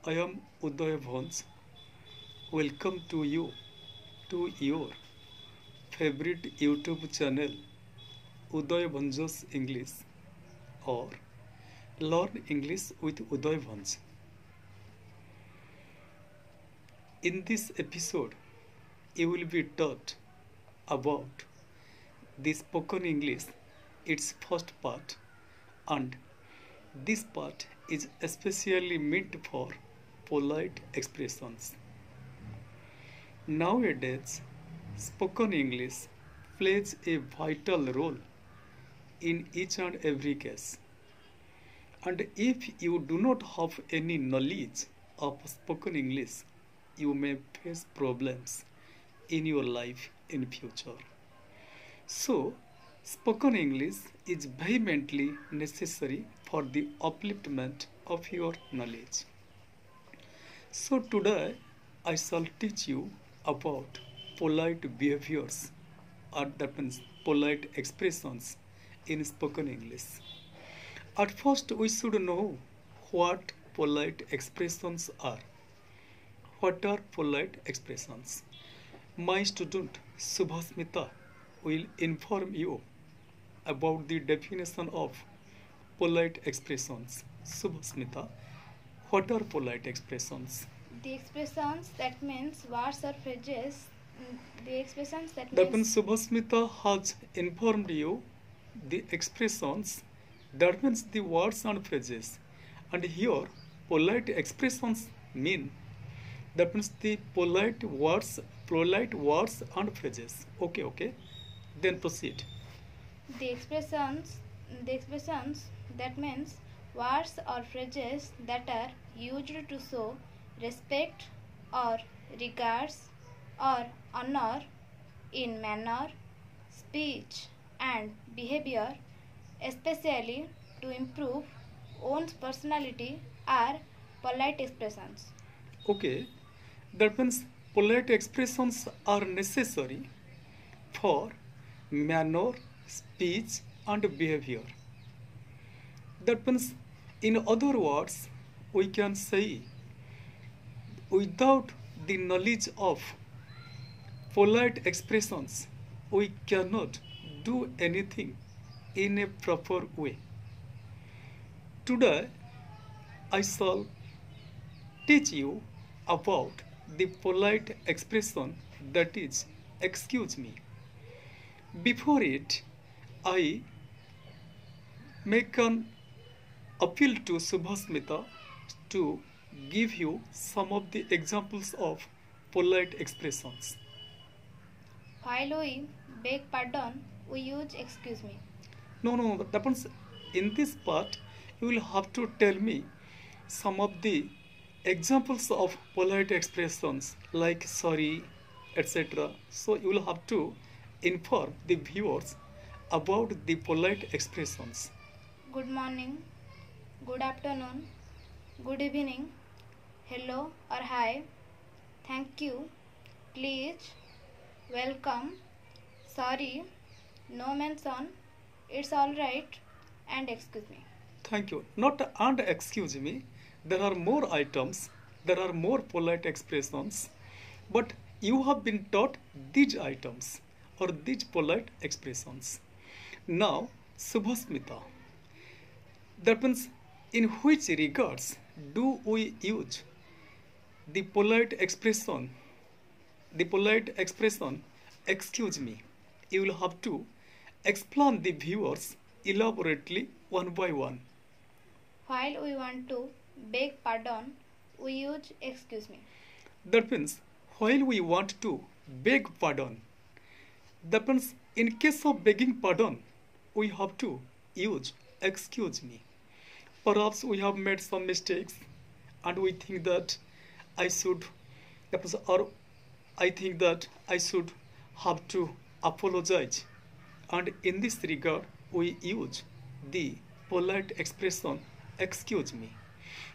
I am Uday Bhons. Welcome to you to your favorite YouTube channel, Uday Bhonjo's English, or Learn English with Uday Bhons. In this episode, you will be taught about the spoken English, its first part, and this part is especially meant for polite expressions. Nowadays, spoken English plays a vital role in each and every case. And if you do not have any knowledge of spoken English, you may face problems in your life in future. So, spoken English is vehemently necessary for the upliftment of your knowledge. So today I shall teach you about polite behaviors, or that means polite expressions in spoken English. At first we should know what polite expressions are. What are polite expressions? My student Subhasmita will inform you about the definition of polite expressions. Subhasmita, what are polite expressions? The expressions that means words or phrases. The expressions that That means means Subhasmita has informed you the expressions, that means the words and phrases. And here, polite expressions mean, that means the polite words and phrases. Okay. Then proceed. the expressions that means words or phrases that are used to show respect or regards or honor in manner, speech and behavior, especially to improve one's personality, are polite expressions. Okay, that means polite expressions are necessary for manner, speech, and behavior. That means, in other words, we can say without the knowledge of polite expressions, we cannot do anything in a proper way. Today, I shall teach you about the polite expression that is, excuse me. Before it, I make an appeal to Subhasmita to give you some of the examples of polite expressions. While we beg pardon, we use excuse me. No, that means in this part, you will have to tell me some of the examples of polite expressions like sorry, etc. So you will have to inform the viewers about the polite expressions. Good morning, good afternoon, good evening, hello or hi, thank you, please, welcome, sorry, no mention, it's alright, and excuse me. Thank you. Not and excuse me. There are more items. There are more polite expressions. But you have been taught these items or these polite expressions. Now, Subhasmita. That means in which regards do we use the polite expression? The polite expression, excuse me. You will have to explain the viewers elaborately one by one. While we want to beg pardon, we use excuse me. That means while we want to beg pardon, that means in case of begging pardon, we have to use excuse me. Perhaps we have made some mistakes and we think that I should, or I think that I should have to apologize. And in this regard, we use the polite expression excuse me.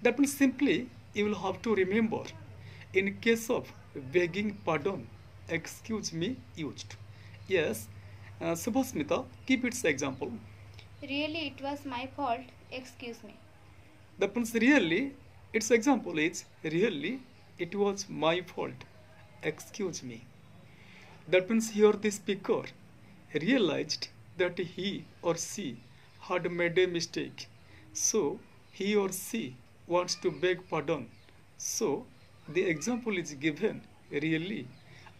That means simply you will have to remember in case of begging pardon, excuse me used. Yes, Subhasmita, keep its example. Really, it was my fault, excuse me. That means really Its example is, really, it was my fault. Excuse me. That means here the speaker realized that he or she had made a mistake. So he or she wants to beg pardon. So the example is given, really,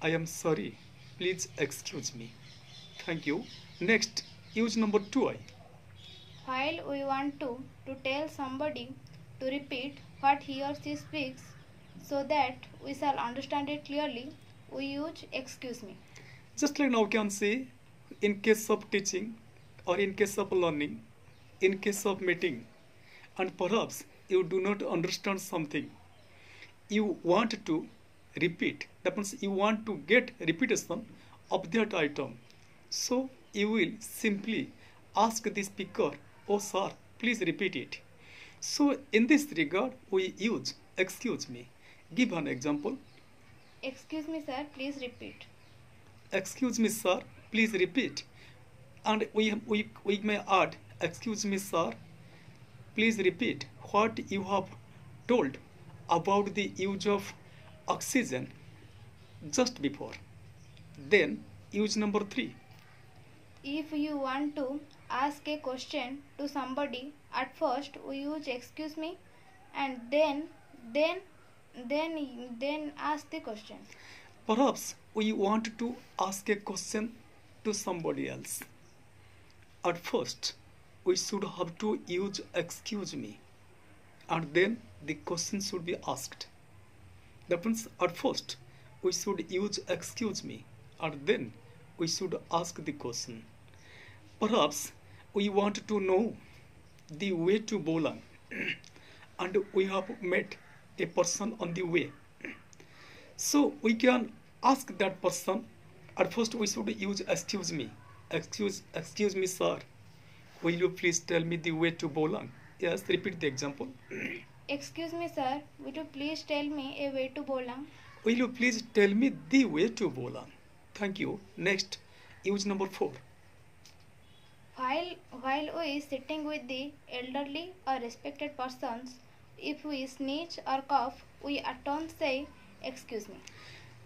I am sorry. Please excuse me. Thank you. Next, use number 2i. While we want to tell somebody to repeat what he or she speaks so that we shall understand it clearly, we use excuse me. Just like now we can see, in case of teaching or in case of learning, in case of meeting, and perhaps you do not understand something, you want to repeat. That means you want to get repetition of that item. So you will simply ask the speaker, oh sir, please repeat it. So in this regard, we use excuse me. Give an example. Excuse me, sir, please repeat. Excuse me, sir, please repeat. And we may add, excuse me, sir, please repeat what you have told about the use of oxygen just before. Then use number 3. If you want to ask a question to somebody, at first we use excuse me and then ask the question. Perhaps we want to ask a question to somebody else. At first, we should have to use excuse me, and then the question should be asked. That means at first, we should use excuse me, and then we should ask the question. Perhaps we want to know the way to Bolang, and we have met a person on the way. So we can ask that person. At first we should use excuse me. Excuse me, sir. Will you please tell me the way to Bolang? Yes, repeat the example. Excuse me, sir, would you please tell me a way to Bolang? Will you please tell me the way to Bolang? Thank you. Next, use number 4. While we sitting with the elderly or respected persons, if we sneeze or cough, we at once say, excuse me.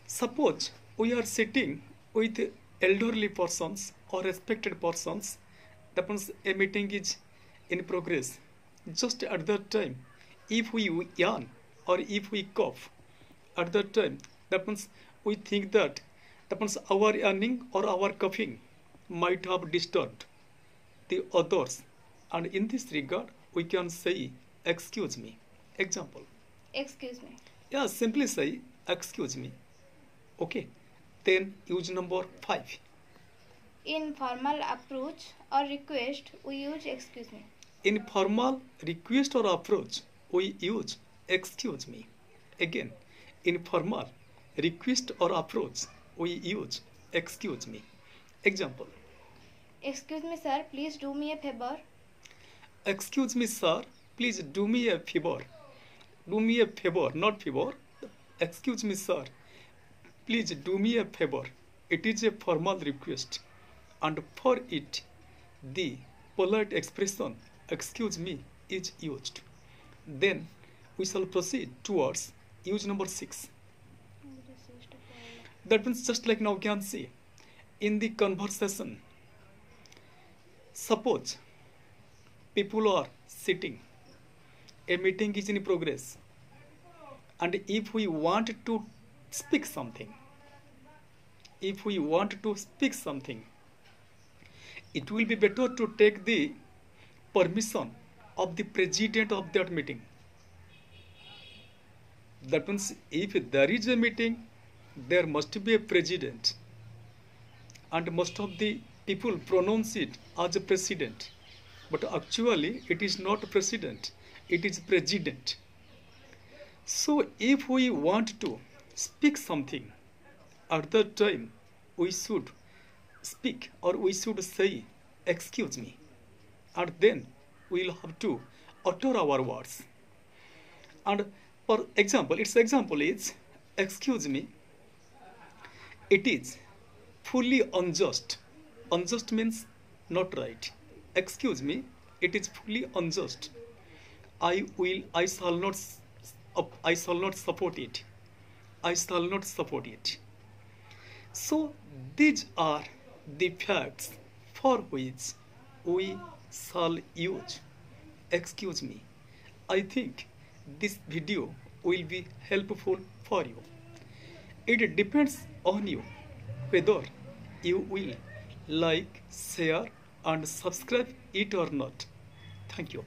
Suppose we are sitting with elderly persons or respected persons, that means a meeting is in progress. Just at that time, if we yawn or if we cough, at that time, that means we think that means our yawning or our coughing might have disturbed the others, and in this regard, we can say, excuse me. Example. Excuse me. Yeah, simply say, excuse me. Okay. Then use number 5. In formal approach or request, we use excuse me. In formal request or approach, we use excuse me. Again, in formal request or approach, we use excuse me. Example. Excuse me, sir, please do me a favor. Excuse me, sir, please do me a favor. Do me a favor, not favor. Excuse me, sir, please do me a favor. It is a formal request, and for it, the polite expression, excuse me, is used. Then we shall proceed towards use number 6. That means just like now we can see, in the conversation, suppose people are sitting, a meeting is in progress, and if we want to speak something, it will be better to take the permission of the president of that meeting. That means if there is a meeting, there must be a president, and most of the people pronounce it as a president, but actually it is not president, it is president. So if we want to speak something, at that time we should speak or we should say excuse me, and then we will have to utter our words. And for example, its example is, excuse me, it is fully unjust. Unjust means not right. Excuse me, it is fully unjust. I shall not I shall not support it. I shall not support it. So these are the facts for which we shall use. Excuse me. I think this video will be helpful for you. It depends on you whether you will like, share and subscribe it or not. Thank you.